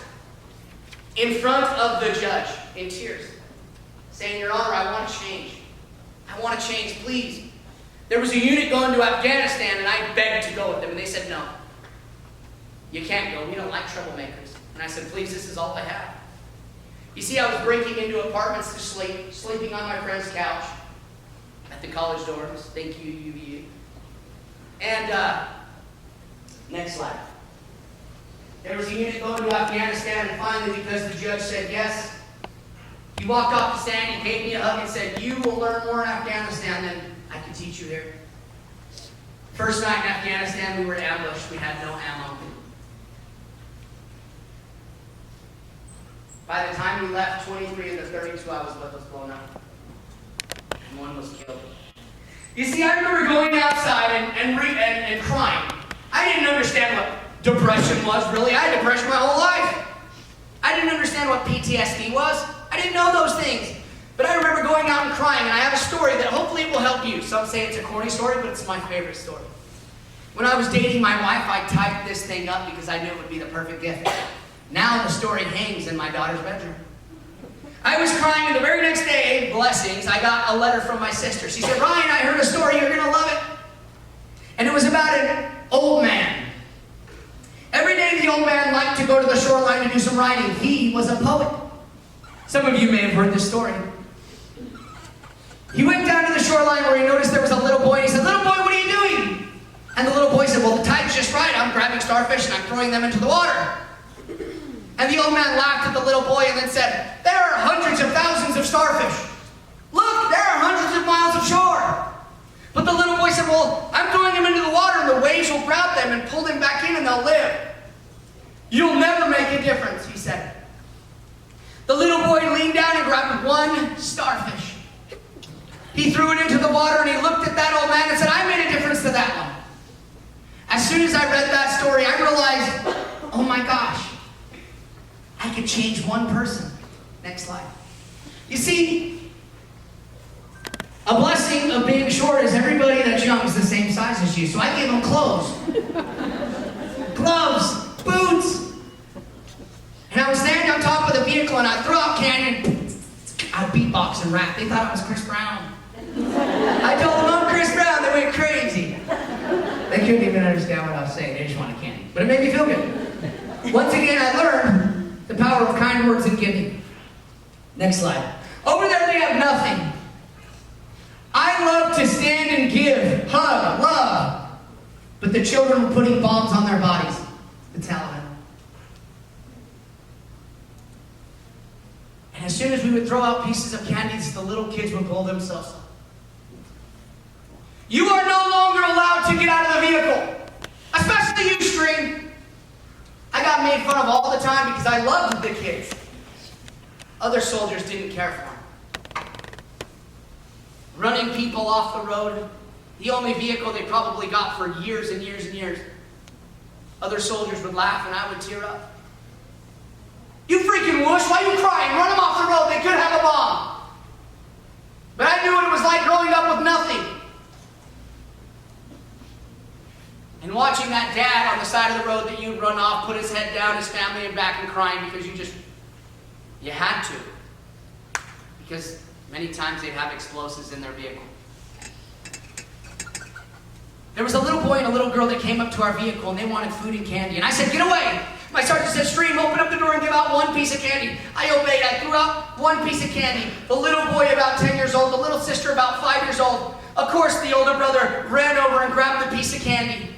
in front of the judge in tears, saying, Your Honor, I want to change. I want to change, please. There was a unit going to Afghanistan, and I begged to go with them, and they said, no. You can't go. We don't like troublemakers. And I said, please, this is all I have. You see, I was breaking into apartments to sleep, sleeping on my friend's couch at the college dorms. Thank you, UVU. And, next slide. There was a unit going to Afghanistan, and finally, because the judge said yes, he walked off the stand, he gave me a hug and said, you will learn more in Afghanistan than I can teach you here. First night in Afghanistan, we were ambushed. We had no ammo. By the time we left, 23 of the 32 I was with was blown up. And one was killed. You see, I remember going outside and crying. I didn't understand what depression was, really. I had depression my whole life. I didn't understand what PTSD was. I didn't know those things. But I remember going out and crying, and I have a story that hopefully will help you. Some say it's a corny story, but it's my favorite story. When I was dating my wife, I typed this thing up because I knew it would be the perfect gift. Now the story hangs in my daughter's bedroom. I was crying, and the very next day, blessings, I got a letter from my sister. She said, Ryan, I heard a story, you're going to love it. And it was about an old man. Every day the old man liked to go to the shoreline to do some writing. He was a poet. Some of you may have heard this story. He went down to the shoreline where he noticed there was a little boy. He said, little boy, what are you doing? And the little boy said, well, the tide's just right. I'm grabbing starfish and I'm throwing them into the water. And the old man laughed at the little boy and then said, there are hundreds of thousands of starfish. Look, there are hundreds of miles of shore. But the little boy said, well, I'm throwing them into the water and the waves will grab them and pull them back in and they'll live. You'll never make a difference, he said. The little boy leaned down and grabbed one starfish. He threw it into the water and he looked at that old man and said, I made a difference to that one. As soon as I read that story, I realized, oh my gosh, I could change one person. Next slide. You see, a blessing of being short is everybody that's young is the same size as you. So I gave them clothes, gloves, boots. And I was standing on top of the vehicle and I threw out candy and I'd beatbox and rap. They thought I was Chris Brown. I told them I'm Chris Brown. They went crazy. They couldn't even understand what I was saying. They just wanted candy. But it made me feel good. Once again, I learned the power of kind words and giving. Next slide. Over there they have nothing. I love to stand and give, hug, love. But the children were putting bombs on their bodies. The Taliban. And as soon as we would throw out pieces of candies, the little kids would blow themselves up. You are no longer allowed to get out of the vehicle. Especially you, String. I got made fun of all the time because I loved the kids. Other soldiers didn't care for them. Running people off the road, the only vehicle they probably got for years and years and years. Other soldiers would laugh and I would tear up. You freaking whoosh, why are you crying? Run them off the road, they could have a bomb. But I knew what it was like growing up with nothing. And watching that dad on the side of the road that you'd run off, put his head down, his family in back and crying because you had to. Because many times they'd have explosives in their vehicle. There was a little boy and a little girl that came up to our vehicle and they wanted food and candy. And I said, get away! My sergeant said, Stream, open up the door and give out one piece of candy. I obeyed. I threw out one piece of candy. The little boy about 10 years old, the little sister about 5 years old. Of course, the older brother ran over and grabbed the piece of candy.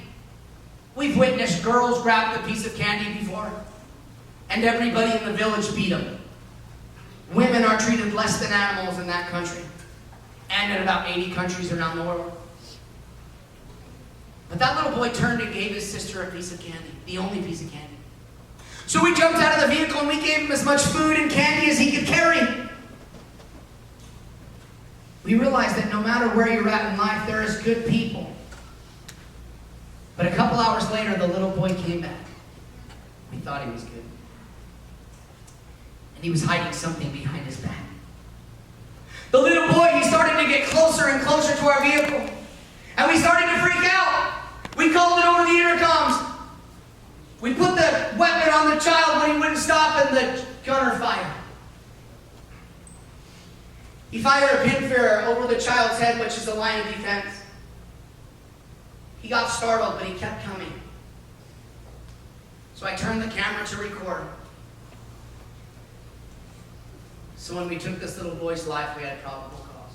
We've witnessed girls grab the piece of candy before. And everybody in the village beat them. Women are treated less than animals in that country. And in about 80 countries around the world. But that little boy turned and gave his sister a piece of candy. The only piece of candy. So we jumped out of the vehicle and we gave him as much food and candy as he could carry. We realized that no matter where you're at in life, there is good people. But a couple hours later, the little boy came back. We thought he was good. And he was hiding something behind his back. The little boy, he started to get closer and closer to our vehicle. And we started to freak out. We called it over the intercoms. We put the weapon on the child when he wouldn't stop and the gunner fired. He fired a pinfire over the child's head, which is a line of defense. He got startled, but he kept coming. So I turned the camera to record. So when we took this little boy's life, we had probable cause.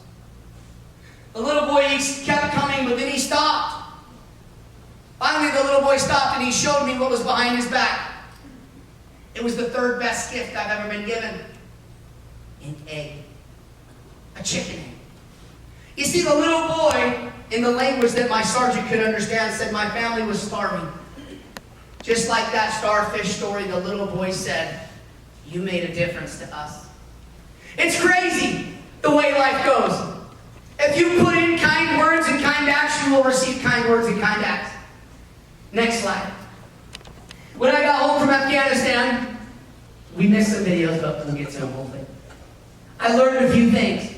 The little boy, he kept coming, but then he stopped. Finally, the little boy stopped and he showed me what was behind his back. It was the third best gift I've ever been given. An egg. A chicken egg. You see, the little boy, in the language that my sergeant could understand, said my family was starving. Just like that starfish story, the little boy said, you made a difference to us. It's crazy the way life goes. If you put in kind words and kind acts, you will receive kind words and kind acts. Next slide. When I got home from Afghanistan, we missed some videos, but we'll get to the whole thing. I learned a few things.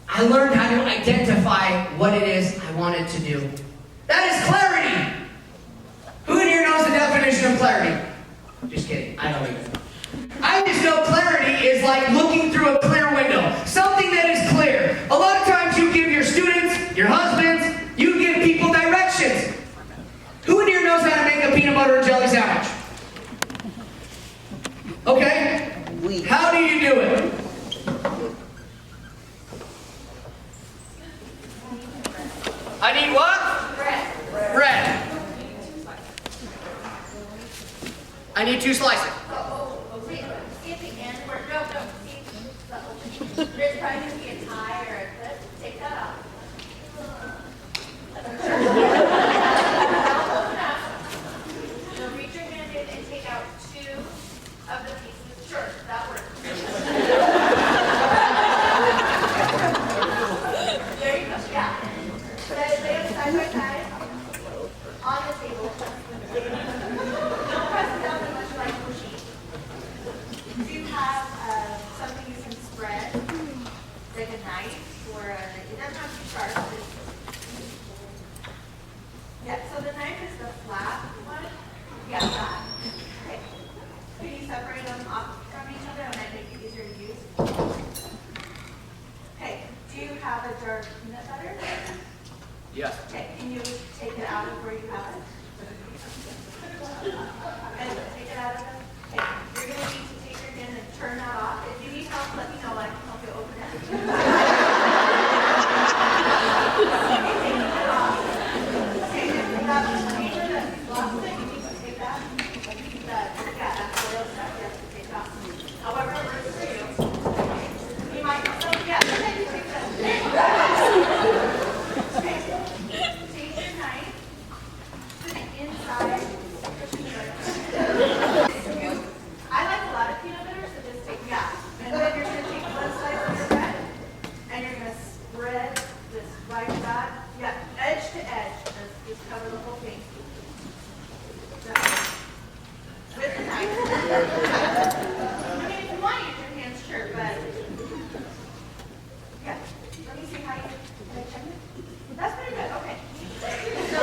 I learned how to identify what it is I wanted to do. That is clarity. Who in here knows the definition of clarity? Just kidding. I don't even know. I just know clarity is like looking through a clear window. Something that is clear. A lot of times you give your students, your husbands, you give people directions. Who in here knows how to make a peanut butter and jelly sandwich? Okay? How do you do it? I need what? Bread. I need 2 slices. See at the end where, no, see the opening. There's probably going to be a tie or a clip. Take that out. Now open up. You'll reach your hand in and take out 2 of the pieces. Sure, that works. There you go. Yeah. Lay them side by side on the table. Don't press it down unless you like mushy. Do you have something you can spread, like a knife or it doesn't have to be sharp. Yeah, so the knife is the flat one. Yeah, that. Okay. Can you separate them off from each other and that make it easier to use? Okay. Do you have a jar of peanut butter? Yes. Okay. Can you take it out of where you have it? And take it out of it. Okay. You're going to need to take your hand and turn that off. If you need help, let me know. I can help you open it. Okay, taking it off. Okay, if that was paper that you lost it, you need to take that. That oil stuff, you have to take it off. However it works for you. You might, so yeah, then you take that. Okay. Take your knife, put it inside. I like a lot of peanut butter, so just take, yeah. And then you're going to take 1 slice of your bread, and you're going to spread this right side, yeah, edge to edge. Just cover the whole thing. With the knife. I mean, if you want to use your hands, sure, but yeah. Let me see how you can I check it? That's pretty good. Okay. So,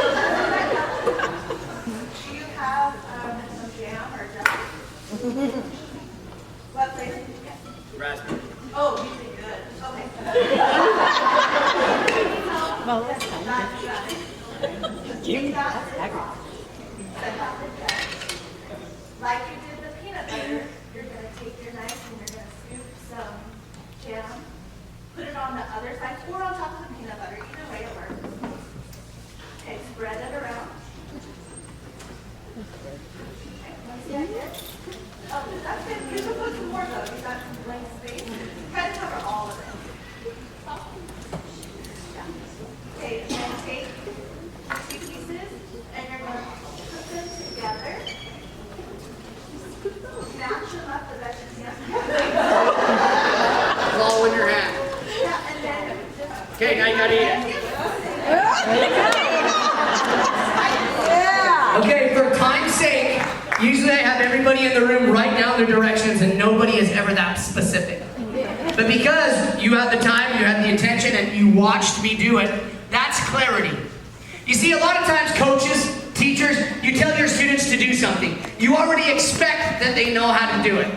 do you have some jam or jelly? What flavor did you get? Raspberry. Oh, you did good. Okay. Well, that's fine. Take that set off. Set that lid down. Like you did the peanut butter, you're going to take your knife and you're going to scoop some jam, put it on the other side or on top of the peanut butter. Either way it works. Okay, spread it around. Okay, want to see that here? Oh, that's good. You can put some more though. You got some blank space. Try to cover all of it. Yeah. Okay, and then take 2 pieces and you're going to put them together. Match them up the best you can. It's all in your hand. Yeah, and then just. Okay, now you gotta eat it. Okay, for time's sake, usually I have everybody in the room write down their directions and nobody is ever that specific. But because you had the time, you had the attention, and you watched me do it, that's clarity. You see, a lot of times coaches, teachers, you tell your students to do something. You already expect that they know how to do it.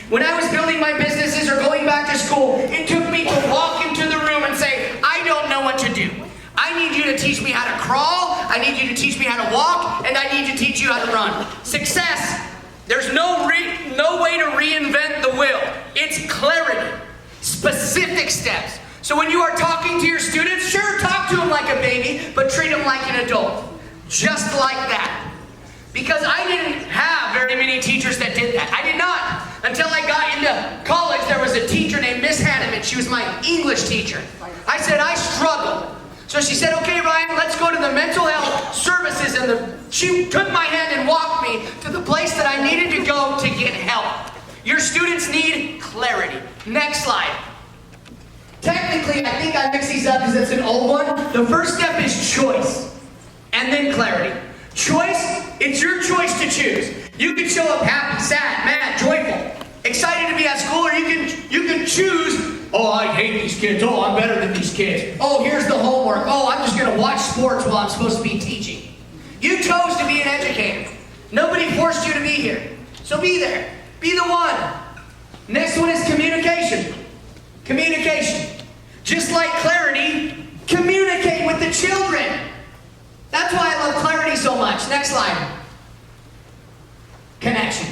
When I was building my businesses or going back to school, it took me to walk into the room and say, I don't know what to do. I need you to teach me how to crawl, I need you to teach me how to walk, and I need to teach you how to run. Success, there's no way to reinvent the wheel. It's clarity, specific steps. So when you are talking to your students, sure, talk to them like a baby, but treat them like an adult. Just like that. Because I didn't have very many teachers that did that. I did not. Until I got into college, there was a teacher named Miss Hanneman. She was my English teacher. I said, I struggled. So she said, okay, Ryan, let's go to the mental health services. And she took my hand and walked me to the place that I needed to go to get help. Your students need clarity. Next slide. Technically, I think I mixed these up because it's an old one. The first step is choice, and then clarity. Choice, it's your choice to choose. You can show up happy, sad, mad, joyful. Excited to be at school, or you can choose, oh, I hate these kids. Oh, I'm better than these kids. Oh, here's the homework. Oh, I'm just going to watch sports while I'm supposed to be teaching. You chose to be an educator. Nobody forced you to be here. So be there. Be the one. Next one is communication. Communication. Just like clarity, communicate with the children. That's why I love clarity so much. Next slide. Connection.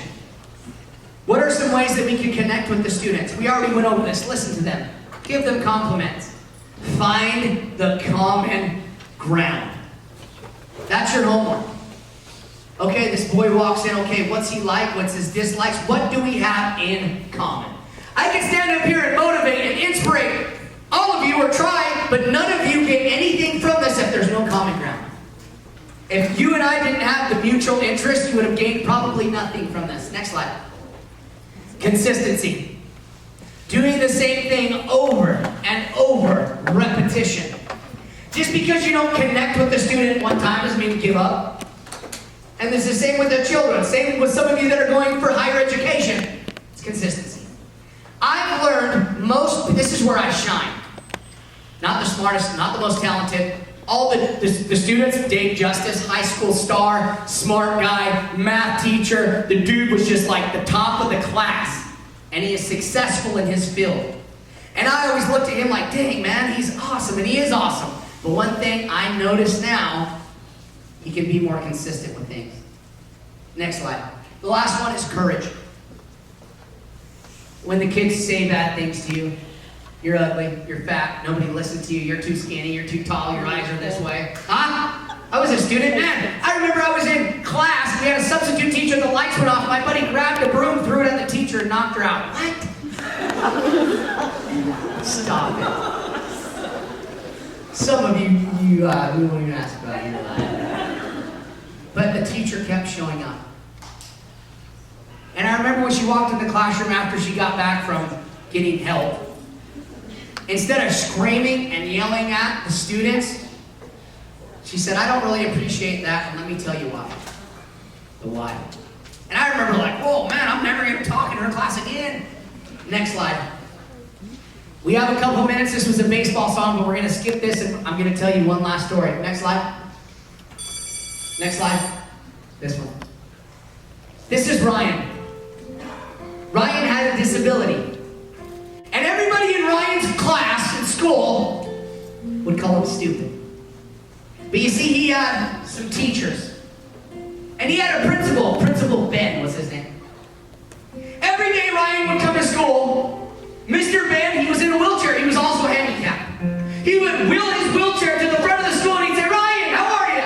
What are some ways that we can connect with the students? We already went over this. Listen to them. Give them compliments. Find the common ground. That's your homework. Okay, this boy walks in. Okay, what's he like? What's his dislikes? What do we have in common? I can stand up here and motivate and inspire all of you, or try, but none of you get anything from this if there's no common ground. If you and I didn't have the mutual interest, you would have gained probably nothing from this. Next slide. Consistency. Doing the same thing over and over. Repetition. Just because you don't connect with the student one time doesn't mean give up. And it's the same with the children. Same with some of you that are going for higher education. It's consistency. I've learned this is where I shine. Not the smartest, not the most talented. All the students, Dave Justice, high school star, smart guy, math teacher. The dude was just like the top of the class. And he is successful in his field. And I always looked at him like, dang man, he's awesome, and he is awesome. But one thing I notice now, he can be more consistent with things. Next slide. The last one is courage. When the kids say bad things to you, you're ugly, you're fat, nobody listens to you, you're too skinny, you're too tall, your eyes are this way. Huh? I was a student, man. I remember I was in class, we had a substitute teacher, the lights went off, my buddy grabbed a broom, threw it at the teacher, and knocked her out. What? Stop it. Some of you we won't even ask about your life. But the teacher kept showing up. And I remember when she walked in the classroom after she got back from getting help, instead of screaming and yelling at the students, she said, I don't really appreciate that, and let me tell you why. The why. And I remember like, whoa, man, I'm never going to talk in her class again. Next slide. We have a couple minutes. This was a baseball song, but we're going to skip this, and I'm going to tell you one last story. Next slide. Next slide. This one. This is Ryan. Ryan had a disability. And everybody in Ryan's class in school would call him stupid. But you see, he had some teachers. And he had a principal. Principal Ben was his name. Every day Ryan would come to school. Mr. Ben, he was in a wheelchair. He was also handicapped. He would wheel his wheelchair to the front of the school and he'd say, Ryan, how are you?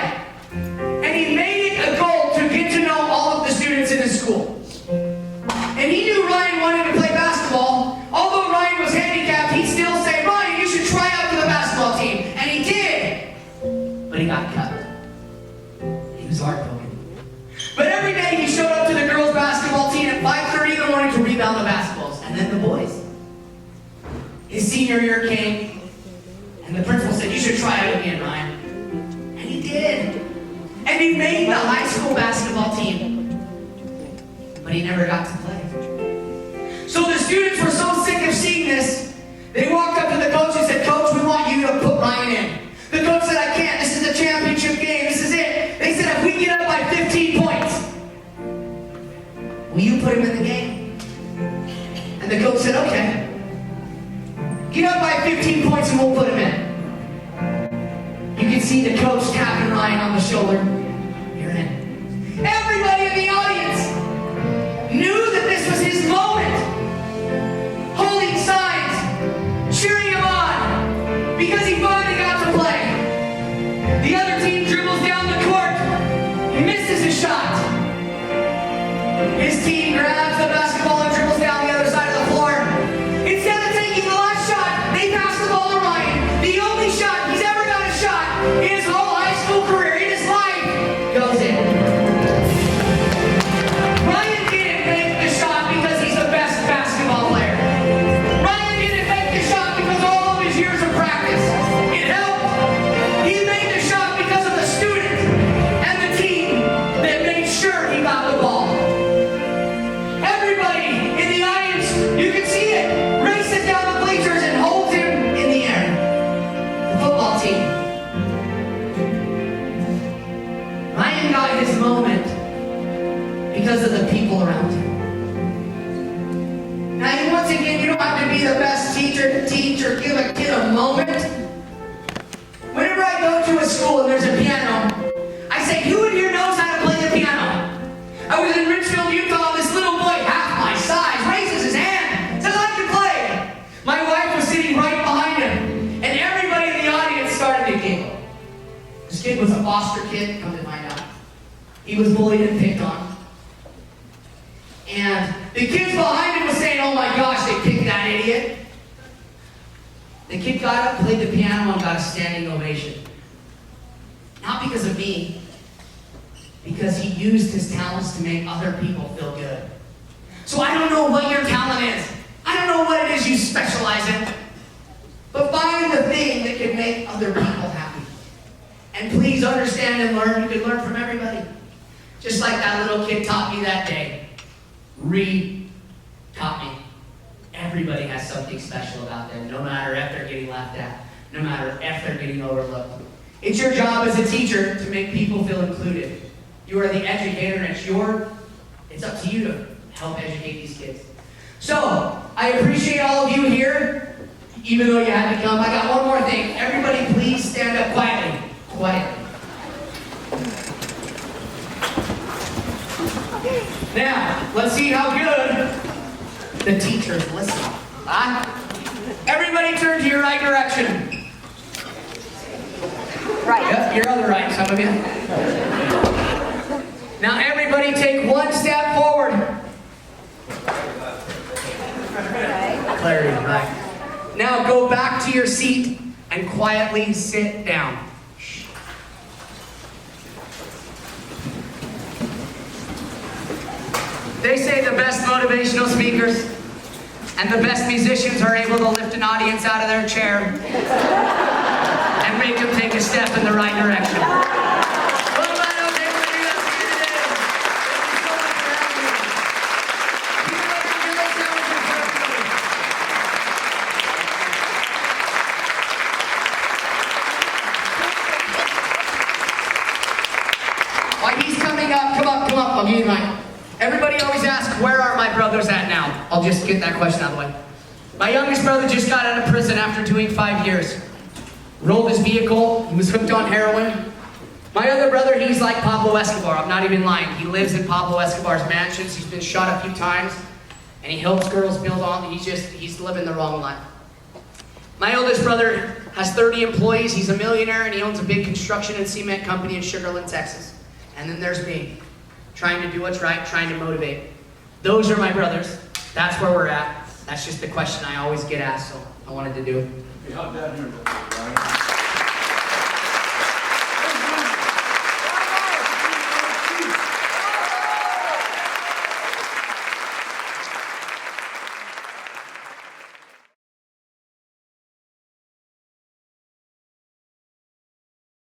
And he made it a goal to get to know all of the students in his school. And he knew Ryan wanted to play basketball. Although Ryan was handicapped, he'd still say, Ryan, you should try out for the basketball team. And he did. But he got cut. He was heartbroken. But every day he showed up to the girls' basketball team at 5:30 in the morning to rebound the basketballs. And then the boys. His senior year came, and the principal said, you should try out again, Ryan. And he did. And he made the high school basketball team. But he never got to play. So the students were so sick of seeing this, they walked up to the coach and said, Coach, we want you to put Ryan in. The coach said, I can't. This is a championship game. This is it. They said, if we get up by 15 points, will you put him in the game? And the coach said, okay. Get up by 15 points and we'll put him in. You can see the coach tapping Ryan on the shoulder. You're in. Everybody in the audience knew that this was his moment. Holding signs, cheering him on, because he finally got to play. The other team dribbles down the court, misses his shot. His team grabs the basketball and dribbles down the other side of the floor. Instead of taking the last shot, they pass the ball to Ryan. The only shot he's ever got a shot in his whole high school career, in his life, goes in. Ryan didn't make the shot because he's the best basketball player. Ryan didn't make the shot because of all of his years of practice. It helped. He made the shot because of the student and the team that made sure he got the ball. Everybody because of the people around him. Now, once again, you don't have to be the best teacher to teach or give a kid a moment. Whenever I go to a school and there's a piano, I say, who in here knows how to play the piano? I was in Richfield, Utah, this little boy, half my size, raises his hand, says, I can play. My wife was sitting right behind him, and everybody in the audience started to giggle. This kid was a foster kid, come to find out. He was bullied and picked on. And the kids behind him were saying, oh my gosh, they picked that idiot. The kid got up, played the piano, and got a standing ovation. Not because of me, because he used his talents to make other people feel good. So I don't know what your talent is. I don't know what it is you specialize in. But find the thing that can make other people happy. And please understand and learn. You can learn from everybody. Just like that little kid taught me that day. Taught me. Everybody has something special about them, no matter if they're getting laughed at, no matter if they're getting overlooked. It's your job as a teacher to make people feel included. You are the educator, and it's up to you to help educate these kids. So, I appreciate all of you here, even though you had to come. I got one more thing. Everybody please stand up quietly. Quietly. Now, let's see how good the teachers listen. Everybody turn to your right direction. Right. Yep, your other right, some of you. Now everybody take one step forward. Clarity, right. Now go back to your seat and quietly sit down. They say the best motivational speakers and the best musicians are able to lift an audience out of their chair and make them take a step in the right direction. Well, I know everybody that's here today. Thank you so much for having me. Keep it up and give us sandwiches for everybody. While he's coming up, come up, I'll give you mine. Everybody always asks, where are my brothers at now? I'll just get that question out of the way. My youngest brother just got out of prison after doing 5 years. Rolled his vehicle, he was hooked on heroin. My other brother, he's like Pablo Escobar, I'm not even lying. He lives in Pablo Escobar's mansions, he's been shot a few times, and he helps girls build on, he's living the wrong life. My oldest brother has 30 employees, he's a millionaire, and he owns a big construction and cement company in Sugar Land, Texas. And then there's me, trying to do what's right, trying to motivate. Those are my brothers. That's where we're at. That's just the question I always get asked, so I wanted to do it. Hey, hop down here a little bit, Ryan.